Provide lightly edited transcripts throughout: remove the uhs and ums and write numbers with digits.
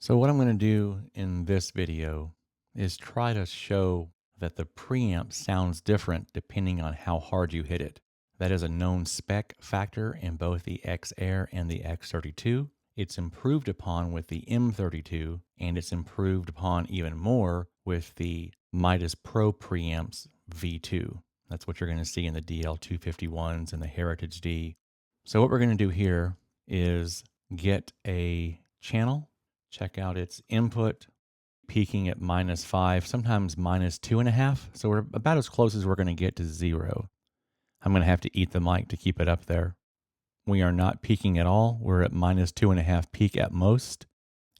So what I'm going to do in this video is try to show that the preamp sounds different depending on how hard you hit it. That is a known spec factor in both the XR and the X32. It's improved upon with the M32, and it's improved upon even more with the Midas Pro preamps V2. That's what you're going to see in the DL251s and the Heritage D. So what we're going to do here is get a channel, check out its input, peaking at -5, sometimes -2.5. So we're about as close as we're going to get to 0. I'm going to have to eat the mic to keep it up there. We are not peaking at all. We're at -2.5 peak at most.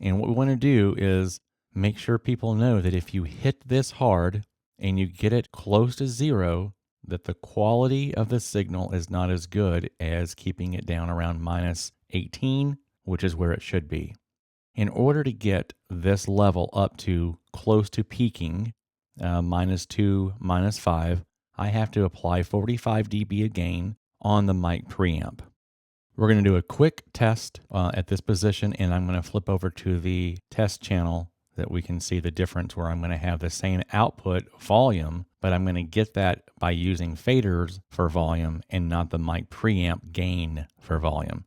And what we want to do is make sure people know that if you hit this hard and you get it close to 0, that the quality of the signal is not as good as keeping it down around -18, which is where it should be. In order to get this level up to close to peaking, -2, -5, I have to apply 45 dB of gain on the mic preamp. We're going to do a quick test at this position, and I'm going to flip over to the test channel that we can see the difference, where I'm going to have the same output volume, but I'm going to get that by using faders for volume and not the mic preamp gain for volume.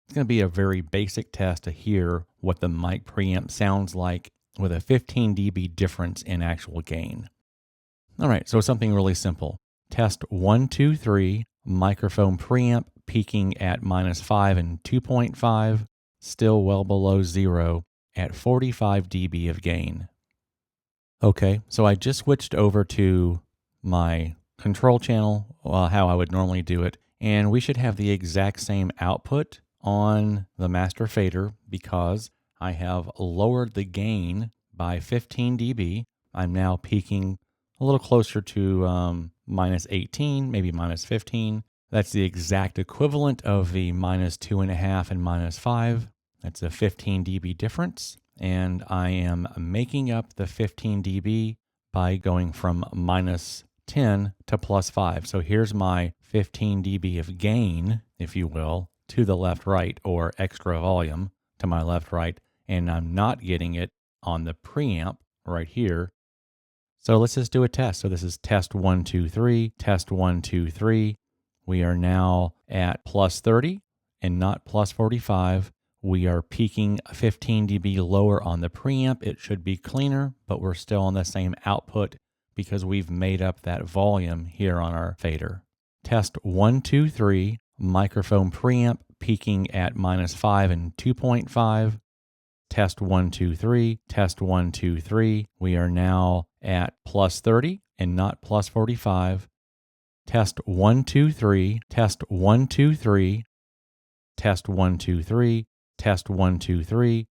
It's going to be a very basic test to hear what the mic preamp sounds like with a 15 dB difference in actual gain. All right, so something really simple. Test 1, 2, 3, microphone preamp peaking at -5 and 2.5, still well below 0 at 45 dB of gain. Okay, so I just switched over to my control channel, how I would normally do it, and we should have the exact same output on the master fader because I have lowered the gain by 15 dB. I'm now peaking a little closer to -18, maybe -15. That's the exact equivalent of the -2.5 and -5. That's a 15 dB difference. And I am making up the 15 dB by going from -10 to +5. So here's my 15 dB of gain, if you will, to the left-right, or extra volume to my left-right. And I'm not getting it on the preamp right here. So let's just do a test. So this is test 1, 2, 3, test 1, 2, 3. We are now at +30 and not +45. We are peaking 15 dB lower on the preamp. It should be cleaner, but we're still on the same output because we've made up that volume here on our fader. Test 1, 2, 3, microphone preamp peaking at -5 and 2.5. Test 1, 2, 3, test 1, 2, 3. We are now at +30 and not +45. Test 1, 2, 3, test 1, 2, 3, test 1, 2, 3, test 1, 2, 3.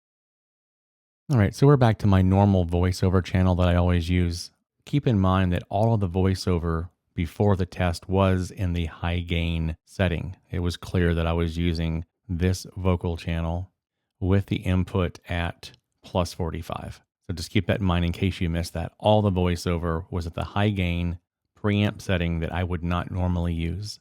All right, so we're back to my normal voiceover channel that I always use. Keep in mind that all of the voiceover before the test was in the high gain setting. It was clear that I was using this vocal channel with the input at +45. So just keep that in mind in case you missed that. All the voiceover was at the high gain preamp setting that I would not normally use.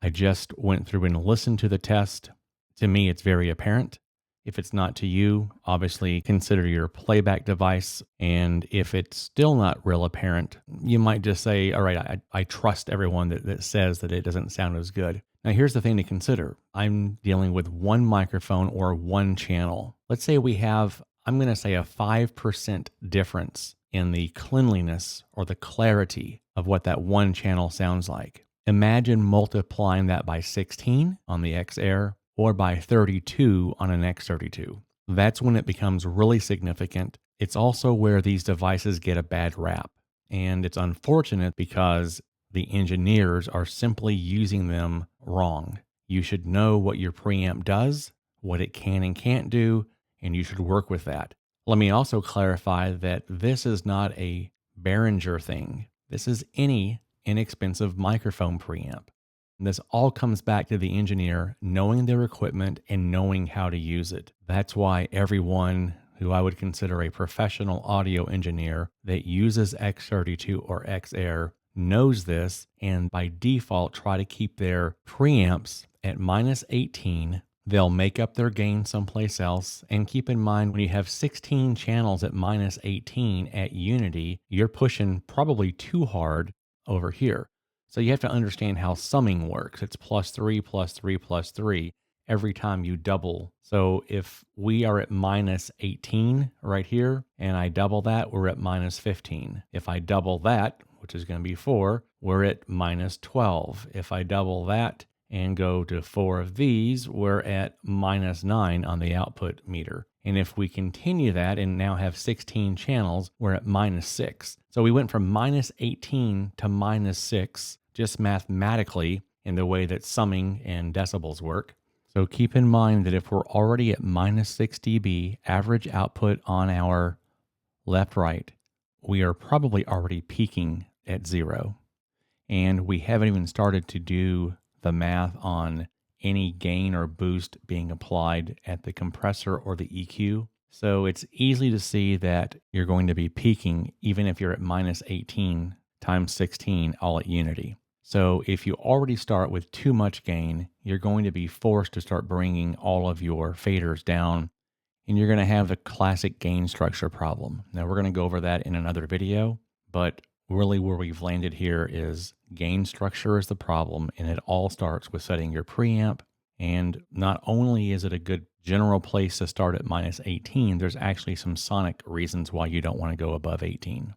I just went through and listened to the test. To me, it's very apparent. If it's not to you, obviously consider your playback device. And if it's still not real apparent, you might just say, all right, I trust everyone that says that it doesn't sound as good. Now, here's the thing to consider. I'm dealing with one microphone or one channel. Let's say we have, I'm going to say, a 5% difference in the cleanliness or the clarity of what that one channel sounds like. Imagine multiplying that by 16 on the XR or by 32 on an X32. That's when it becomes really significant. It's also where these devices get a bad rap. And it's unfortunate because the engineers are simply using them wrong. You should know what your preamp does, what it can and can't do, and you should work with that. Let me also clarify that this is not a Behringer thing. This is any inexpensive microphone preamp. And this all comes back to the engineer knowing their equipment and knowing how to use it. That's why everyone who I would consider a professional audio engineer that uses X32 or XR knows this, and by default try to keep their preamps at -18 they'll make up their gain someplace else. And keep in mind, when you have 16 channels at minus 18 at unity, you're pushing probably too hard over here. So you have to understand how summing works. It's plus 3, plus 3, plus 3 every time you double. So if we are at minus 18 right here, and I double that, we're at minus 15. If I double that, which is going to be 4, we're at minus 12. If I double that and go to 4 of these, we're at minus 9 on the output meter. And if we continue that and now have 16 channels, we're at minus 6. So we went from minus 18 to minus 6 just mathematically in the way that summing and decibels work. So keep in mind that if we're already at minus 6 dB average output on our left-right, we are probably already peaking at 0. And we haven't even started to do the math on any gain or boost being applied at the compressor or the EQ. So it's easy to see that you're going to be peaking even if you're at minus 18 times 16 all at unity. So if you already start with too much gain, you're going to be forced to start bringing all of your faders down, and you're going to have the classic gain structure problem. Now we're going to go over that in another video, but really where we've landed here is gain structure is the problem, and it all starts with setting your preamp. And not only is it a good general place to start at minus 18, there's actually some sonic reasons why you don't want to go above 18.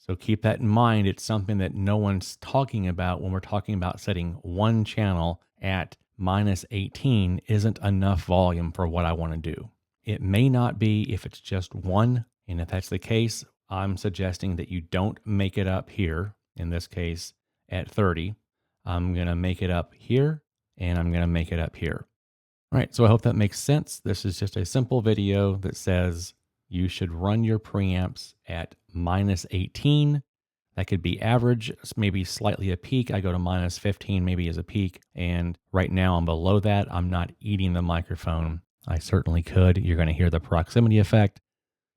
So keep that in mind. It's something that no one's talking about when we're talking about setting one channel at minus 18 isn't enough volume for what I want to do. It may not be if it's just one, and if that's the case, I'm suggesting that you don't make it up here, in this case at 30. I'm going to make it up here, and I'm going to make it up here. All right, so I hope that makes sense. This is just a simple video that says you should run your preamps at minus 18. That could be average, maybe slightly a peak. I go to minus 15 maybe as a peak. And right now I'm below that. I'm not eating the microphone. I certainly could. You're going to hear the proximity effect.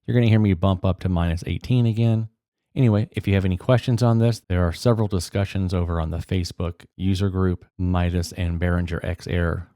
You're going to hear me bump up to minus 18 again. Anyway, if you have any questions on this, there are several discussions over on the Facebook user group, Midas and Behringer XR